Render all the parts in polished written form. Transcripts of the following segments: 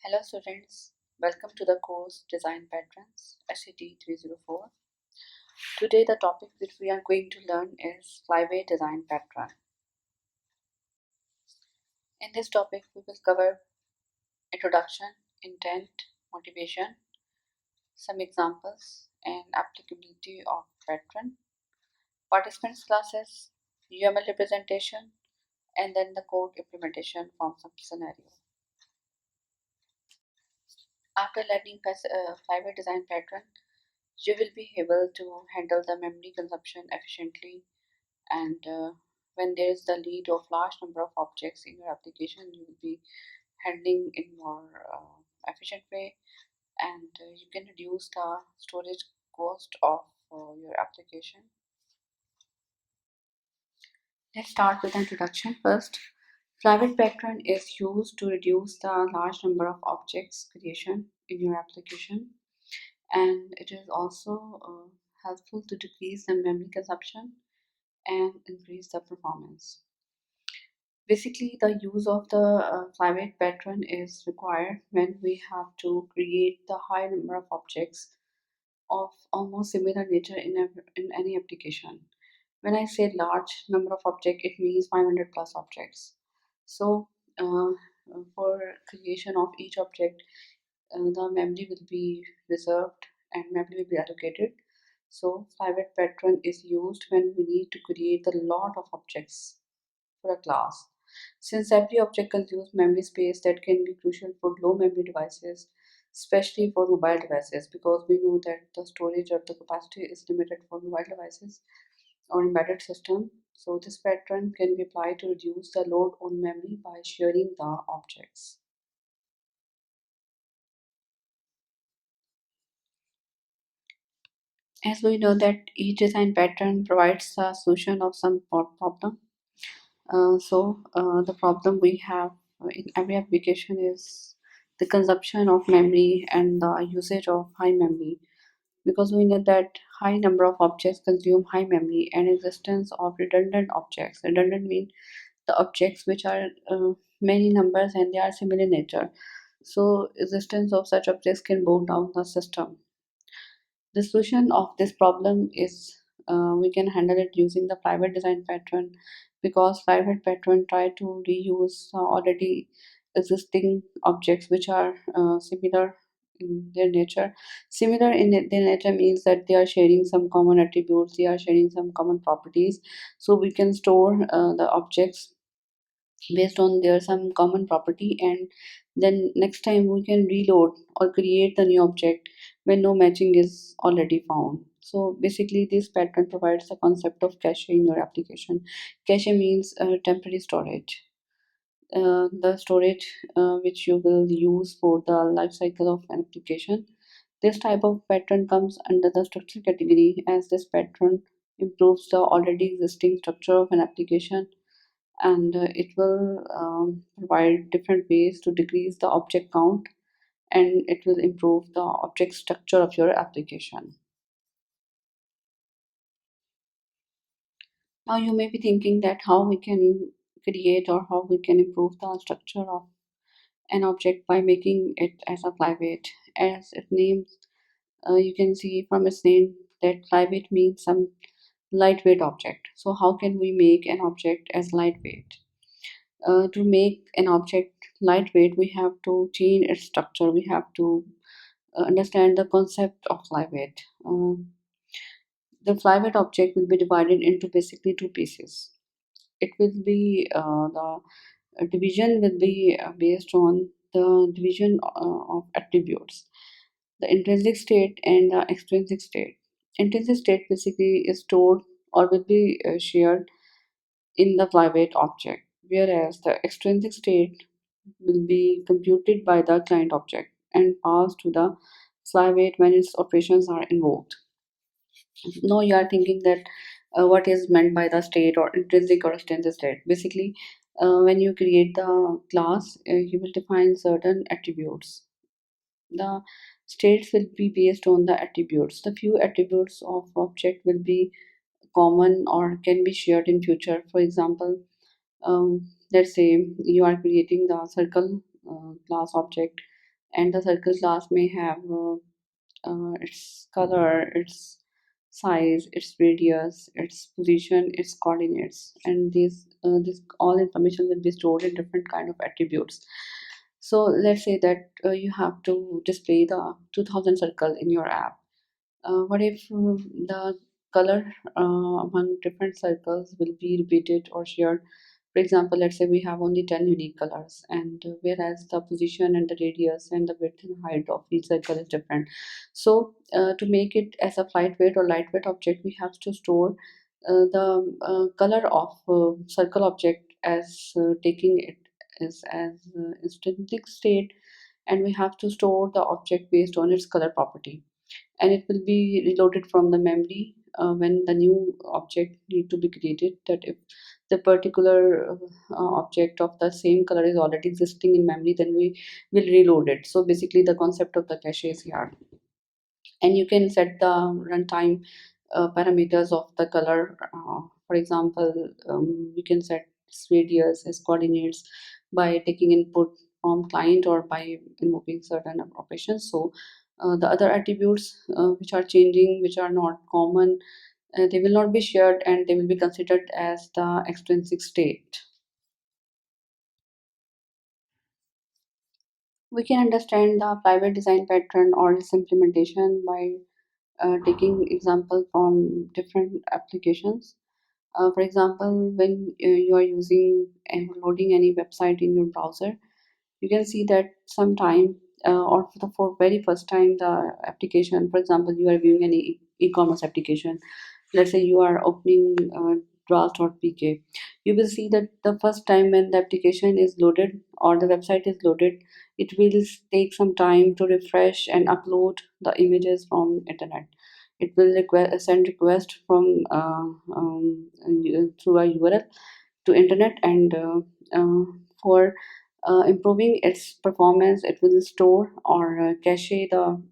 Hello students, welcome to the course Design Patterns SCT 304. Today the topic which we are going to learn is Flyweight Design Pattern. In this topic we will cover introduction, intent, motivation, some examples and applicability of pattern, participants classes, UML representation and then the code implementation from some scenario. After learning Flyweight Design Pattern, you will be able to handle the memory consumption efficiently and when there is the lead of large number of objects in your application, you will be handling in more efficient way, and you can reduce the storage cost of your application. Let's start with introduction first. Private pattern is used to reduce the large number of objects creation in your application, and it is also helpful to decrease the memory consumption and increase the performance. Basically, the use of the private pattern is required when we have to create the high number of objects of almost similar nature in any application. When I say large number of objects, it means 500 plus objects. So, for creation of each object, the memory will be reserved and memory will be allocated. So, private pattern is used when we need to create a lot of objects for a class. Since every object consumes memory space, that can be crucial for low memory devices, especially for mobile devices, because we know that the storage or the capacity is limited for mobile devices or embedded system. So this pattern can be applied to reduce the load on memory by sharing the objects. As we know that each design pattern provides a solution of some problem. The problem we have in every application is the consumption of memory and the usage of high memory, because we know that high number of objects consume high memory and existence of redundant objects. Redundant mean the objects which are many numbers and they are similar in nature. So existence of such objects can bog down the system. The solution of this problem is we can handle it using the private design pattern, because private pattern try to reuse already existing objects which are similar in their nature. Similar in their nature means that they are sharing some common attributes, they are sharing some common properties. So we can store the objects based on their some common property, and then next time we can reload or create the new object when no matching is already found. So basically this pattern provides the concept of cache in your application. Cache means temporary storage, the storage which you will use for the life cycle of an application. This type of pattern comes under the structure category, as this pattern improves the already existing structure of an application, and it will provide different ways to decrease the object count, and it will improve the object structure of your application. Now you may be thinking that how we can create or how we can improve the structure of an object by making it as a flyweight. As it names, you can see from its name that flyweight means some lightweight object. So how can we make an object as lightweight? To make an object lightweight, we have to change its structure. We have to understand the concept of flyweight. The flyweight object will be divided into basically two pieces. It will be the division will be based on the division of attributes, the intrinsic state and the extrinsic state. Intrinsic state basically is stored or will be shared in the flyweight object, whereas the extrinsic state will be computed by the client object and passed to the flyweight when its operations are invoked. Now you are thinking that what is meant by the state or intrinsic or extrinsic state. Basically, when you create the class, you will define certain attributes. The states will be based on the attributes. The few attributes of object will be common or can be shared in future. For example, let's say you are creating the circle class object. and the circle class may have its color, its size, its radius, its position, its coordinates, and this all information will be stored in different kind of attributes. So let's say that you have to display the 2000 circle in your app. What if the color among different circles will be repeated or shared? For example, let's say we have only 10 unique colors, and whereas the position and the radius and the width and height of each circle is different. So, to make it as a lightweight or lightweight object, we have to store the color of circle object as taking it as intrinsic state, and we have to store the object based on its color property, and it will be reloaded from the memory when the new object need to be created. That if the particular object of the same color is already existing in memory, then we will reload it. So basically the concept of the cache is here, and you can set the runtime parameters of the color. For example, you can set its radius as coordinates by taking input from client or by invoking certain operations. So the other attributes which are changing, which are not common, they will not be shared and they will be considered as the extrinsic state. We can understand the private design pattern or its implementation by taking example from different applications. For example, when you are using and loading any website in your browser, you can see that sometime or for very first time the application, for example, you are viewing any e-commerce application. Let's say you are opening draft.pk. You will see that the first time when the application is loaded or the website is loaded, it will take some time to refresh and upload the images from internet. It will send request from through a URL to internet, and for improving its performance, it will store or cache the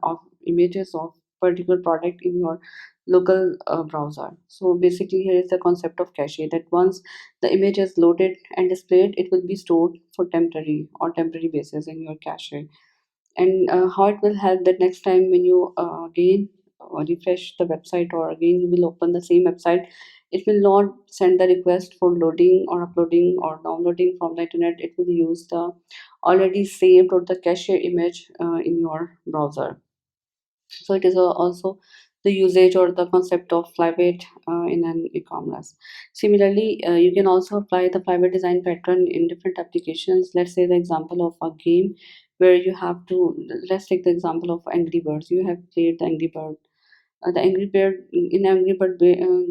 of images of particular product in your local browser. So basically here is the concept of cache, that once the image is loaded and displayed, it will be stored for temporary basis in your cache. And how it will help that next time when you again refresh the website or again you will open the same website, it will not send the request for loading or uploading or downloading from the internet. It will use the already saved or the cache image in your browser. So it is also the usage or the concept of flyweight in an e-commerce. Similarly, you can also apply the flyweight design pattern in different applications. Let's say the example of a game where you have to, let's take the example of Angry Birds. You have played the Angry Bird. The Angry Bird, in Angry Bird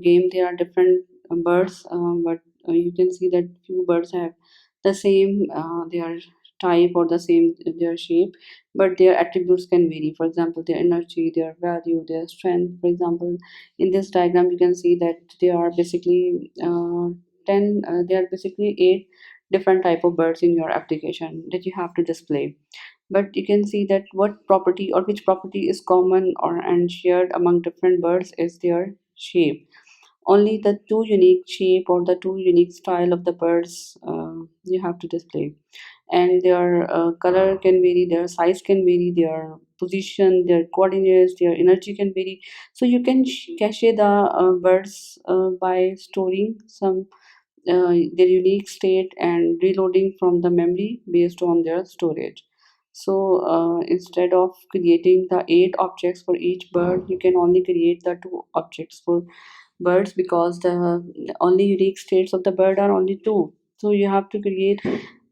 game, there are different birds, but you can see that few birds have the same their type or the same their shape, but their attributes can vary. For example, their energy, their value, their strength. For example, in this diagram, you can see that there are basically 10. There are basically 8 different type of birds in your application that you have to display, but you can see that what property or which property is common or and shared among different birds is their shape. Only the two unique shape or the two unique style of the birds you have to display, and their color can vary, their size can vary, their position, their coordinates, their energy can vary. So you can cache the birds by storing some their unique state and reloading from the memory based on their storage. So instead of creating the 8 objects for each bird, you can only create the 2 objects for birds, because the only unique states of the bird are only 2. So you have to create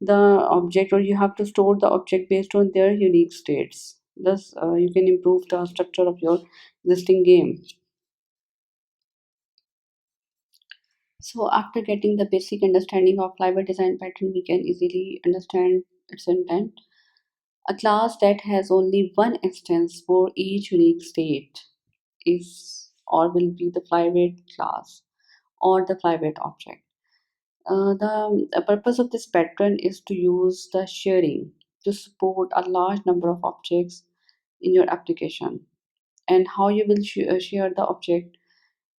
the object, or you have to store the object based on their unique states. Thus you can improve the structure of your existing game. So after getting the basic understanding of library design pattern, we can easily understand its intent. A class that has only one instance for each unique state is or will be the flyweight class or the flyweight object. The purpose of this pattern is to use the sharing to support a large number of objects in your application. And how you will share the object?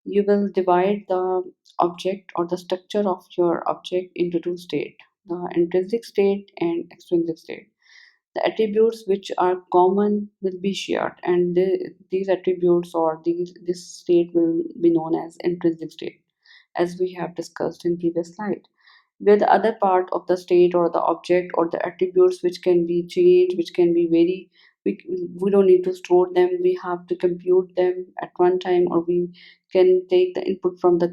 You will divide the object or the structure of your object into 2 states, the intrinsic state and extrinsic state. The attributes which are common will be shared, and these attributes or this state will be known as intrinsic state, as we have discussed in previous slide, where the other part of the state or the object or the attributes which can be changed, which can be very, we, we don't need to store them, we have to compute them at one time, or we can take the input from the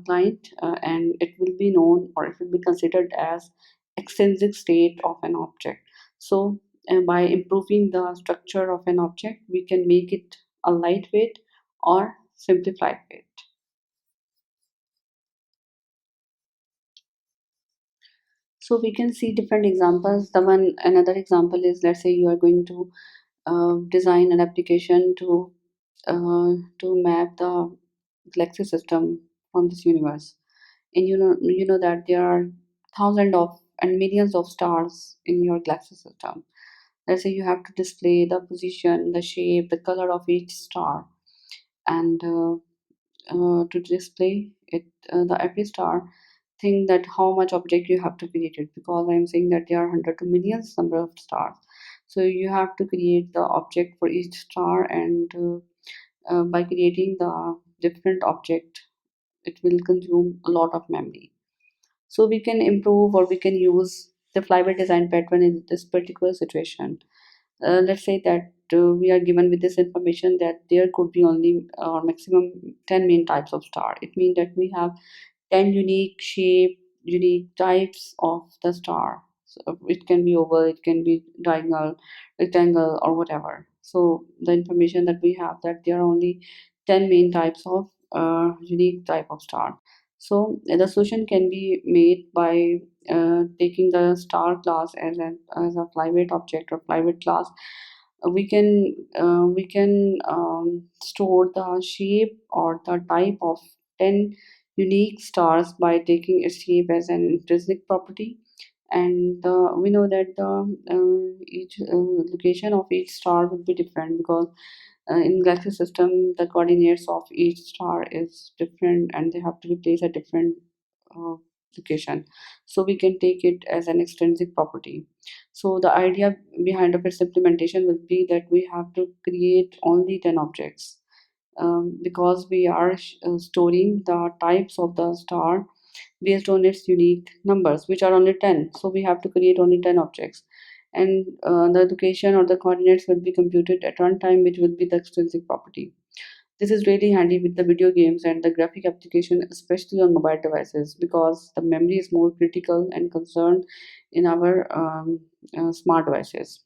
client, and it will be known, or it will be considered as extrinsic state of an object. So by improving the structure of an object, we can make it a lightweight or simplified weight. So we can see different examples. The one another example is, let's say you are going to design an application to map the galaxy system from this universe, and you know that there are thousands of and millions of stars in your galaxy system. Let's say you have to display the position, the shape, the color of each star, and to display it, the every star, think that how much object you have to create it, because I'm saying that there are hundred to millions number of stars. So you have to create the object for each star, and by creating the different object, it will consume a lot of memory. So we can improve, or we can use the flyweight design pattern in this particular situation. Let's say that we are given with this information that there could be only or maximum 10 main types of star. It means that we have 10 unique shape, unique types of the star. So it can be oval, it can be diagonal, rectangle, or whatever. So the information that we have, that there are only 10 main types of unique type of star. So the solution can be made by taking the star class as a flyweight object or flyweight class. We can store the shape or the type of 10 unique stars by taking its shape as an intrinsic property, and we know that the each location of each star will be different, because in galaxy system the coordinates of each star is different, and they have to be placed at different uh, location. So we can take it as an extrinsic property. So the idea behind of its implementation will be that we have to create only 10 objects, because we are storing the types of the star based on its unique numbers, which are only 10. So we have to create only 10 objects. And the location or the coordinates will be computed at runtime, which will be the extrinsic property. This is really handy with the video games and the graphic application, especially on mobile devices, because the memory is more critical and concerned in our smart devices.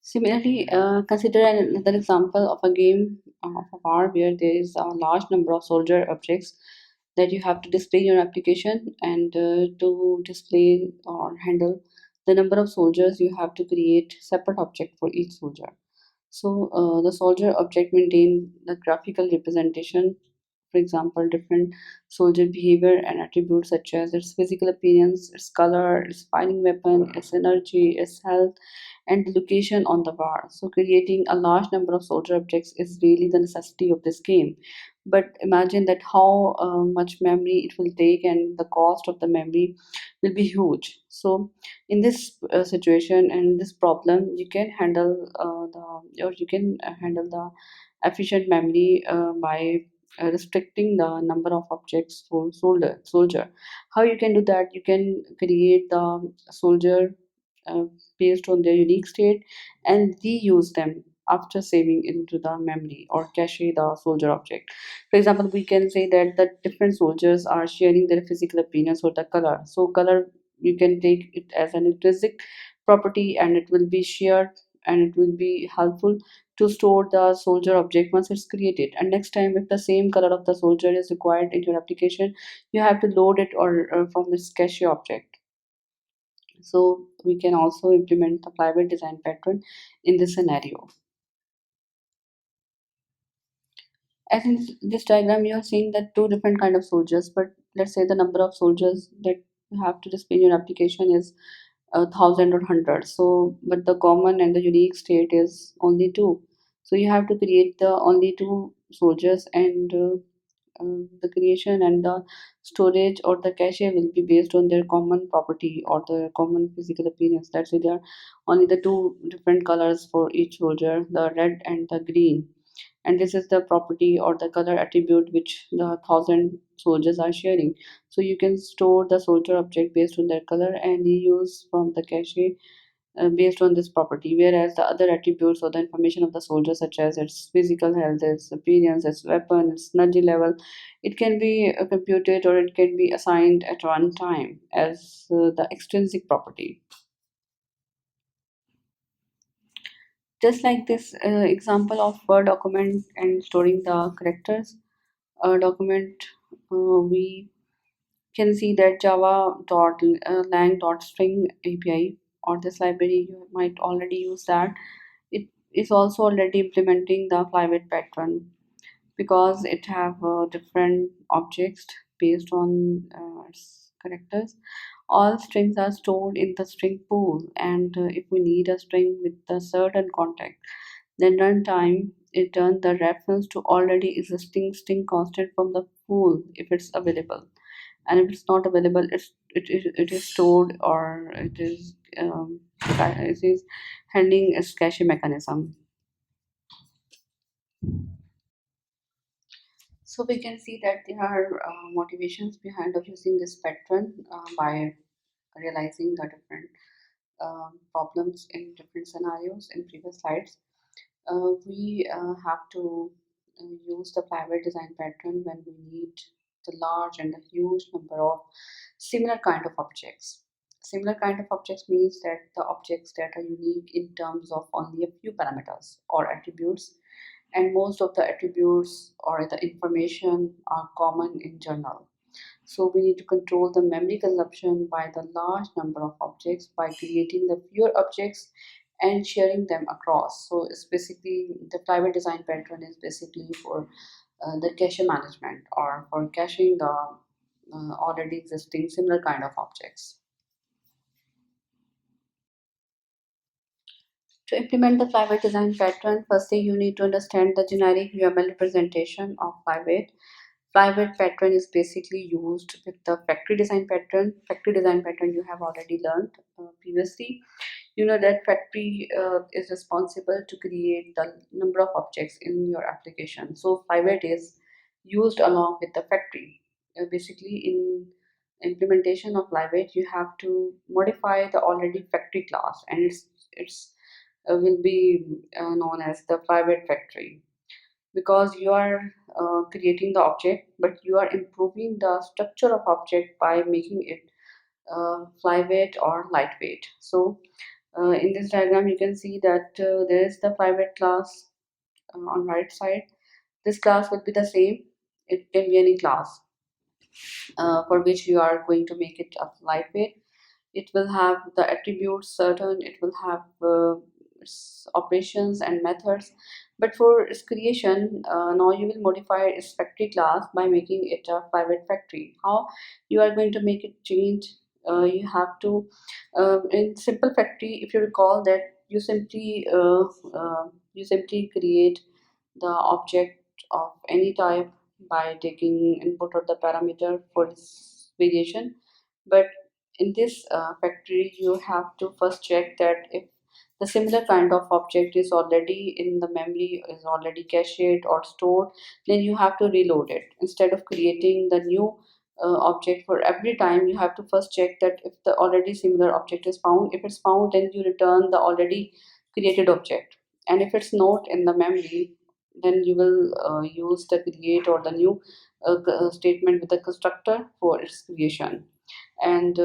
Similarly, consider another example of a game of a war where there is a large number of soldier objects that you have to display in your application, and to display or handle the number of soldiers, you have to create separate object for each soldier. So the soldier object maintain the graphical representation, for example, different soldier behavior and attributes such as its physical appearance, its color, its firing weapon, its energy, its health, and the location on the bar. So creating a large number of soldier objects is really the necessity of this game. But imagine that how much memory it will take, and the cost of the memory will be huge. So in this situation and this problem, you can handle or you can handle the efficient memory by restricting the number of objects for soldier. How you can do that? You can create the soldier uh, based on their unique state, and reuse them after saving into the memory or cache the soldier object. For example, we can say that the different soldiers are sharing their physical appearance or the color. So color, you can take it as an intrinsic property, and it will be shared, and it will be helpful to store the soldier object once it's created. And next time, if the same color of the soldier is required in your application, you have to load it or from its cache object. So we can also implement the private design pattern in this scenario. As in this diagram, you are seeing that two different kind of soldiers, but let's say the number of soldiers that you have to display in your application is a thousand or hundred. So, but the common and the unique state is only two. So you have to create the only two soldiers, and The creation and the storage or the cache will be based on their common property or the common physical appearance. That's why there are only the two different colors for each soldier, the red and the green. And this is the property or the color attribute which the thousand soldiers are sharing. So you can store the soldier object based on their color and reuse from the cache based on this property, whereas the other attributes or the information of the soldier, such as its physical health, its appearance, its weapon, its energy level, it can be computed or it can be assigned at one time as the extrinsic property. Just like this example of Word document and storing the characters, document, we can see that java.lang.string API or this library, you might already use that. It is also already implementing the Flyweight pattern because it have different objects based on its characters. All strings are stored in the string pool, and if we need a string with a certain context, then runtime return the reference to already existing string constant from the pool if it's available, and if it's not available, it is stored or it is handling its cache mechanism. So we can see that there are motivations behind of using this pattern by realizing the different problems in different scenarios in previous slides. We have to use the private design pattern when we need the large and the huge number of similar kind of objects. Similar kind of objects means that the objects that are unique in terms of only a few parameters or attributes, and most of the attributes or the information are common in general. So we need to control the memory consumption by the large number of objects by creating the fewer objects and sharing them across. So it's basically the private design pattern is basically for the cache management or for caching the already existing similar kind of objects. To implement the flyweight design pattern, firstly you need to understand the generic UML representation of flyweight. Flyweight pattern is basically used with the factory design pattern. Factory design pattern you have already learned previously. You know that factory is responsible to create the number of objects in your application. So flyweight is used along with the factory. Basically, in implementation of flyweight, you have to modify the already factory class, and it's will be known as the flyweight factory because you are creating the object, but you are improving the structure of object by making it flyweight or lightweight. So in this diagram you can see that there is the flyweight class on right side. This class will be the same. It can be any class for which you are going to make it a lightweight. It will have the attributes certain, it will have its operations and methods, but for its creation, now you will modify its factory class by making it a private factory. How you are going to make it change? You have to in simple factory, if you recall that you simply create the object of any type by taking input or the parameter for its variation. But in this factory you have to first check that if the similar kind of object is already in the memory, is already cached or stored, then you have to reload it instead of creating the new object for every time. You have to first check that if the already similar object is found. If it's found, then you return the already created object, and if it's not in the memory, then you will use the create or the new statement with the constructor for its creation. And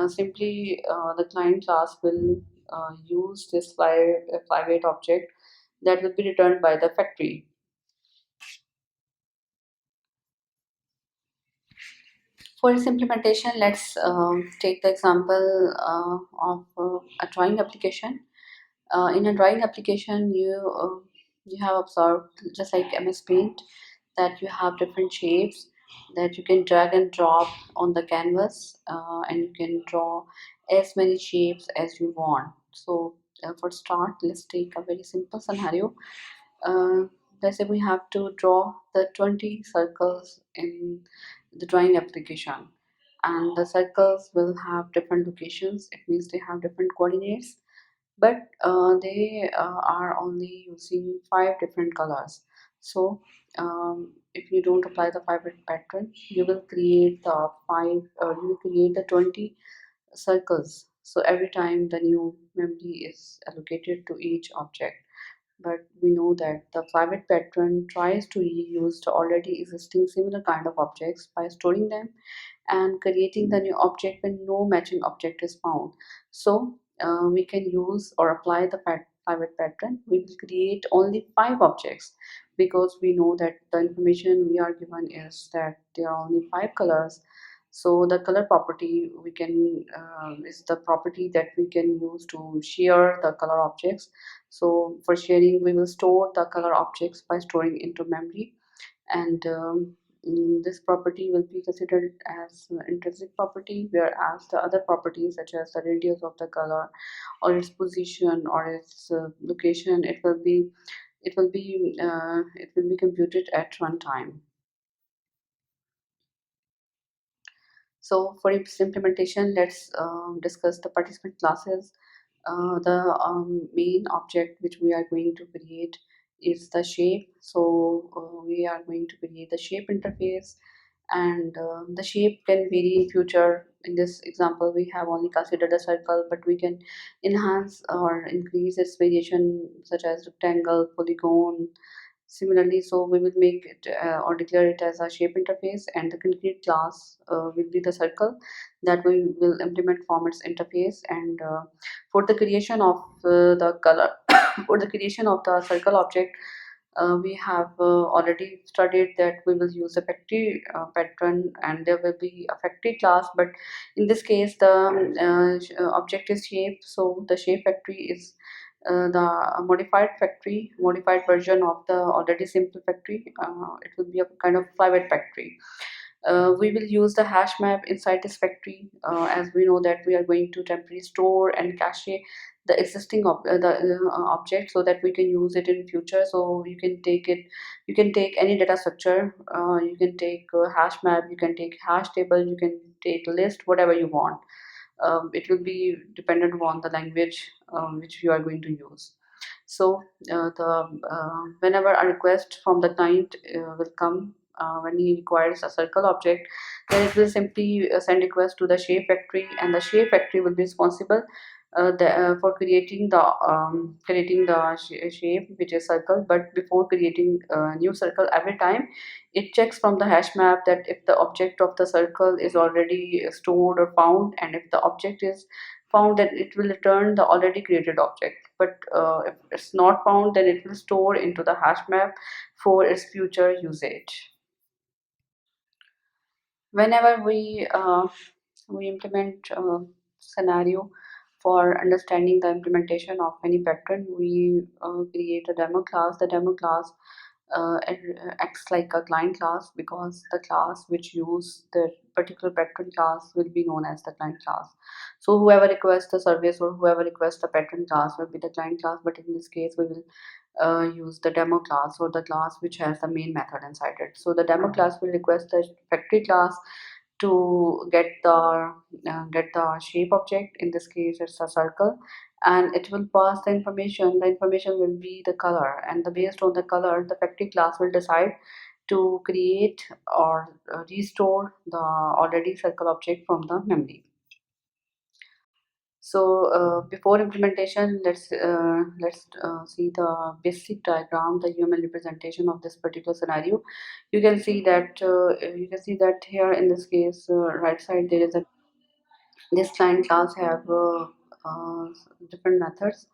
simply the client class will use this flyweight object that will be returned by the factory. For its implementation, let's take the example of a drawing application. In a drawing application, you have observed, just like MS Paint, that you have different shapes that you can drag and drop on the canvas, and you can draw as many shapes as you want. So for start, let's take a very simple scenario. let's say we have to draw the 20 circles in the drawing application, and the circles will have different locations. It means they have different coordinates, but they are only using five different colors. So if you don't apply the five pattern, you will create the you will create the 20 circles. So every time the new memory is allocated to each object. But we know that the private pattern tries to reuse the already existing similar kind of objects by storing them and creating the new object when no matching object is found. So we can use or apply the private pattern. We will create only five objects because we know that the information we are given is that there are only five colors. So the color property we can is the property that we can use to share the color objects. So for sharing, we will store the color objects by storing into memory, and this property will be considered as intrinsic property, whereas the other properties such as the radius of the color or its position or its location, it will be computed at runtime. So for its implementation, let's discuss the participant classes. The main object which we are going to create is the shape. So we are going to create the shape interface, and the shape can vary in future. In this example, we have only considered a circle, but we can enhance or increase its variation, such as rectangle, polygon. Similarly, so we will make it or declare it as a shape interface, and the concrete class will be the circle that we will implement from its interface. And for the creation of the color, for the creation of the circle object, we have already studied that we will use a factory pattern, and there will be a factory class. But in this case, the object is shape, so the shape factory is the modified version of the already simple factory. It will be a kind of private factory. We will use the hash map inside this factory, as we know that we are going to temporarily store and cache the existing object so that we can use it in future. So you can take any data structure, you can take hash map, you can take hash table, you can take list, whatever you want. It will be dependent on the language which you are going to use. So the whenever a request from the client will come, when he requires a circle object, then it will simply send request to the shape factory, and the shape factory will be responsible for creating the shape which is circle. But before creating a new circle, every time it checks from the hash map that if the object of the circle is already stored or found, and if the object is found, then it will return the already created object. But if it's not found, then it will store into the hash map for its future usage. Whenever we implement a scenario for understanding the implementation of any pattern, we create a demo class. The demo class acts like a client class, because the class which use the particular pattern class will be known as the client class. So whoever requests the service or whoever requests the pattern class will be the client class, but in this case we will use the demo class, or the class which has the main method inside it. So the demo class will request the factory class to get the shape object. In this case, it's a circle, and it will pass the information. The information will be the color, and based on the color, the factory class will decide to create or restore the already circle object from the memory. So before implementation, let's see the basic diagram, the human representation of this particular scenario. You can see that here in this case, right side there is a this client class have uh, different methods,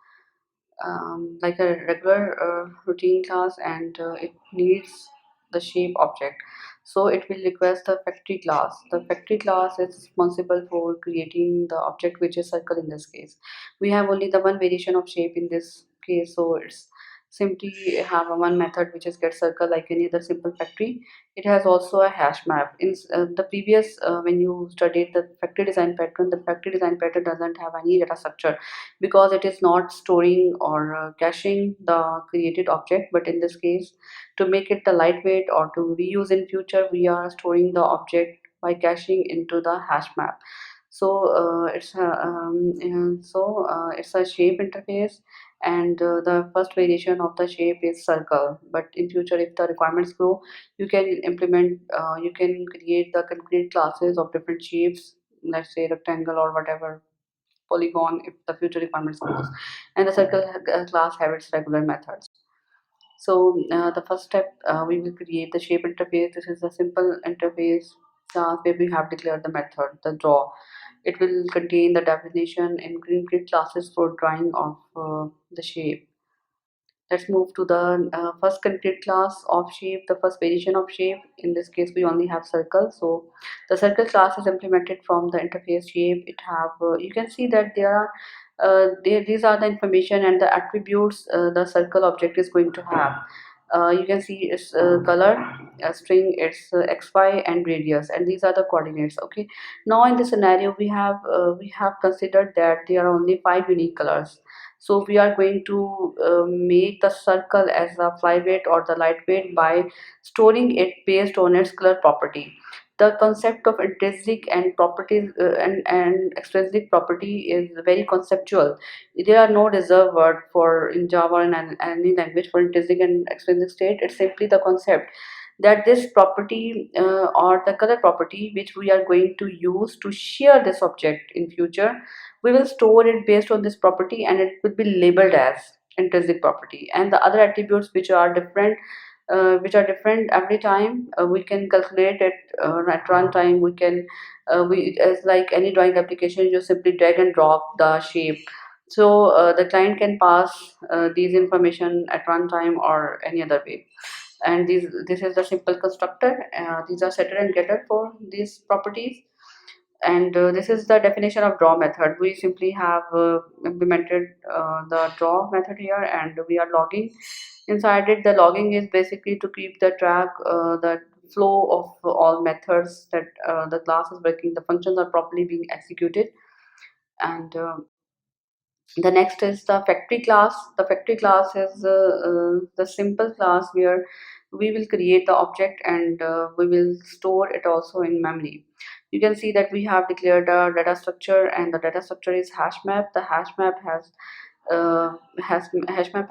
like a regular routine class, and it needs the shape object. So it will request the factory class. The factory class is responsible for creating the object which is circle. In this case, we have only the one variation of shape in this case, so simply have a one method which is get circle like any other simple factory. It has also a hash map. In the previous, when you studied the factory design pattern, the factory design pattern doesn't have any data structure because it is not storing or caching the created object. But in this case, to make it the lightweight or to reuse in future, we are storing the object by caching into the hash map. So it's a shape interface, and the first variation of the shape is circle. But in future, if the requirements grow, you can create the concrete classes of different shapes, let's say rectangle or whatever, polygon, if the future requirements grows. And the circle class have its regular methods. So the first step, we will create the shape interface. This is a simple interface class where we have declared the method, the draw. It will contain the definition and grid classes for drawing of the shape. Let's move to the first concrete class of shape, the first variation of shape. In this case, we only have circle. So the circle class is implemented from the interface shape. It have you can see that there are these are the information and the attributes the circle object is going to have. You can see its color, string, its xy and radius, and these are the coordinates. Okay. Now in this scenario, we have considered that there are only five unique colors. So we are going to make the circle as a flyweight or the lightweight by storing it based on its color property. The concept of intrinsic and properties and extrinsic property is very conceptual. There are no reserved word for in Java and any language for intrinsic and extrinsic state. It's simply the concept that this property or the color property which we are going to use to share this object in future, we will store it based on this property and it will be labeled as intrinsic property. And the other attributes which are different every time, we can calculate it at runtime. We can we as like any drawing application, you simply drag and drop the shape. So the client can pass these information at runtime or any other way. And this is the simple constructor. These are setter and getter for these properties. And this is the definition of draw method. We simply have implemented the draw method here, and we are logging inside it. The logging is basically to keep the track, the flow of all methods that the class is working, the functions are properly being executed. And the next is the factory class. The factory class is the simple class where we will create the object, and we will store it also in memory. You can see that we have declared a data structure, and the data structure is hash map. The hash map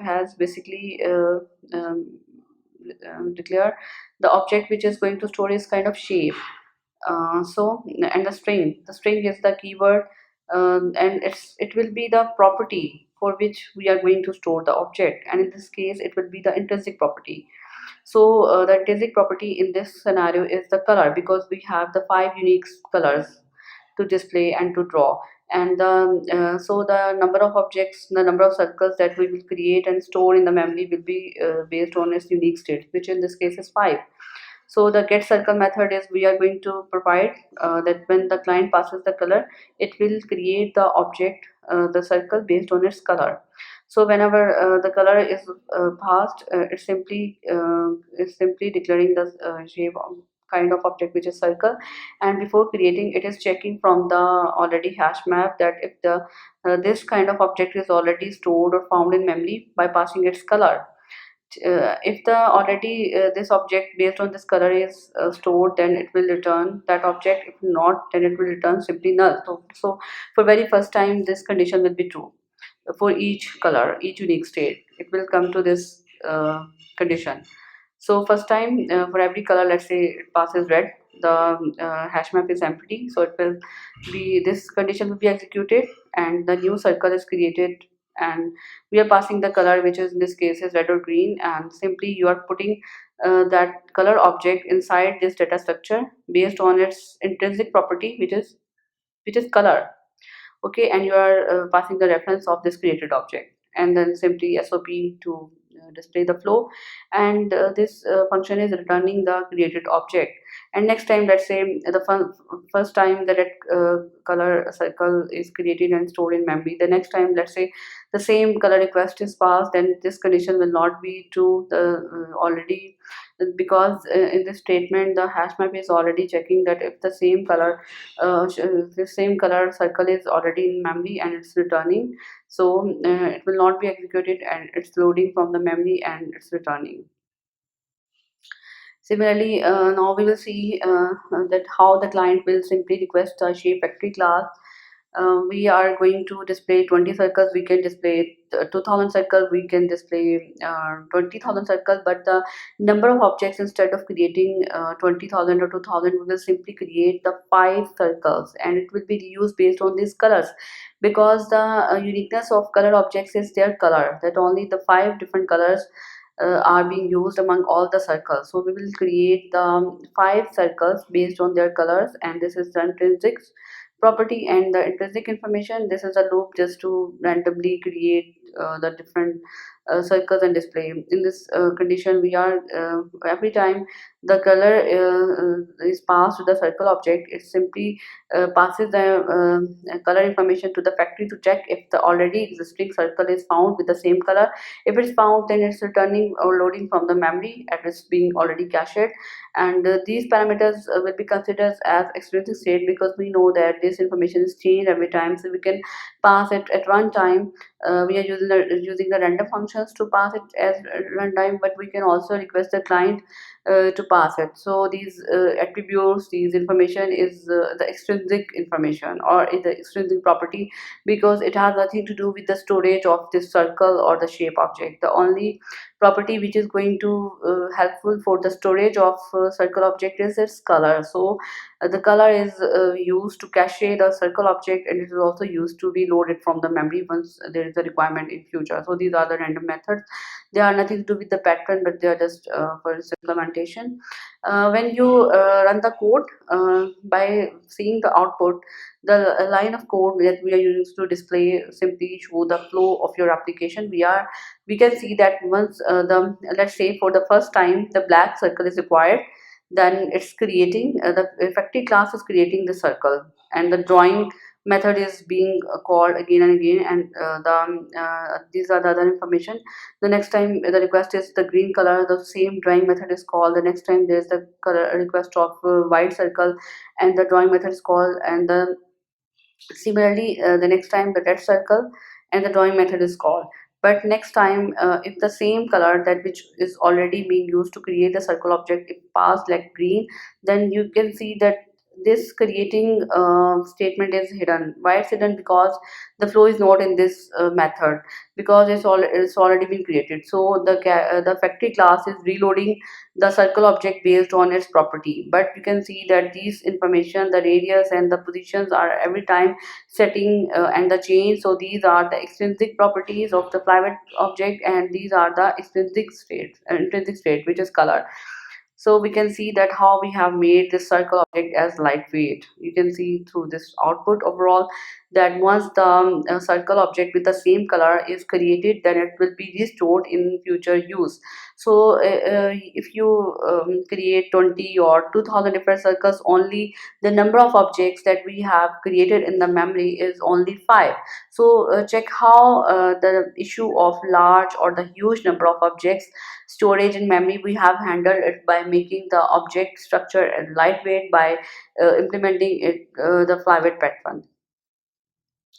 has basically declared the object which is going to store is kind of shape. And the string is the keyword, and it will be the property for which we are going to store the object, and in this case it will be the intrinsic property. So the intrinsic property in this scenario is the color, because we have the five unique colors to display and to draw. And so the number of objects, the number of circles that we will create and store in the memory will be based on its unique state, which in this case is five. So the get circle method is we are going to provide that when the client passes the color, it will create the object, the circle based on its color. So whenever the color is passed, it's simply declaring the shape kind of object which is circle. And before creating, it is checking from the already hash map that if the this kind of object is already stored or found in memory by passing its color. If the already this object based on this color is stored, then it will return that object. If not, then it will return simply null. So for very first time, this condition will be true for each color, each unique state. It will come to this condition. So first time, for every color, let's say it passes red, the hash map is empty, so it will be, this condition will be executed, and the new circle is created. And we are passing the color, which is in this case is red or green, and simply you are putting that color object inside this data structure based on its intrinsic property, which is color. Okay, and you are passing the reference of this created object, and then simply SOP to display the flow, and this function is returning the created object. And next time, let's say first time that color circle is created and stored in memory, the next time, let's say the same color request is passed, then this condition will not be true. The already, because in this statement the hash map is already checking that if the same color circle is already in memory and it's returning, so it will not be executed, and it's loading from the memory and it's returning. Similarly, now we will see that how the client will simply request a shape factory class. We are going to display 20 circles, we can display 2000 circles, we can display 20,000 circles, but the number of objects, instead of creating 20,000 or 2000, we will simply create the 5 circles, and it will be used based on these colors, because the uniqueness of color objects is their color, that only the 5 different colors are being used among all the circles. So we will create the 5 circles based on their colors, and this is the intrinsic property. And the intrinsic information, this is a loop just to randomly create the different circles and display. In this condition, we are every time the color is passed to the circle object, it simply passes the color information to the factory to check if the already existing circle is found with the same color. If it's found, then it's returning or loading from the memory and it's being already cached. And these parameters will be considered as extrinsic state, because we know that this information is changed every time, so we can pass it at runtime. We are using the random functions to pass it as runtime, but we can also request the client to pass it. So these attributes, these information is the extrinsic information, or is the extrinsic property, because it has nothing to do with the storage of this circle or the shape object. The only property which is going to helpful for the storage of circle object is its color. So the color is used to cache the circle object, and it is also used to reload it from the memory once there is a requirement in future. So these are the random methods. They are nothing to do with the pattern, but they are just for its implementation. When you run the code, by seeing the output, the line of code that we are using to display simply show the flow of your application. We can see that once the let's say for the first time the black circle is required, then it's creating the effective class is creating the circle, and the drawing method is being called again and again, and these are the other information. The next time the request is the green color, the same drawing method is called. The next time there is the color request of white circle, and the drawing method is called. And the similarly, the next time the red circle, and the drawing method is called. But next time, if the same color that which is already being used to create the circle object, if passed like green, then you can see that this creating statement is hidden. Why it's hidden? Because the flow is not in this method, because it's already been created. So the factory class is reloading the circle object based on its property. But you can see that these information, the radius and the positions, are every time setting and the change. So these are the extrinsic properties of the Flyweight object, and these are the intrinsic state, which is color. So we can see that how we have made this circle object as lightweight. You can see through this output overall that once the circle object with the same color is created, then it will be restored in future use. So if you create 20 or 2000 different circles, only the number of objects that we have created in the memory is only 5. So check how the issue of large or the huge number of objects storage in memory, we have handled it by making the object structure lightweight by implementing it the Flyweight pattern.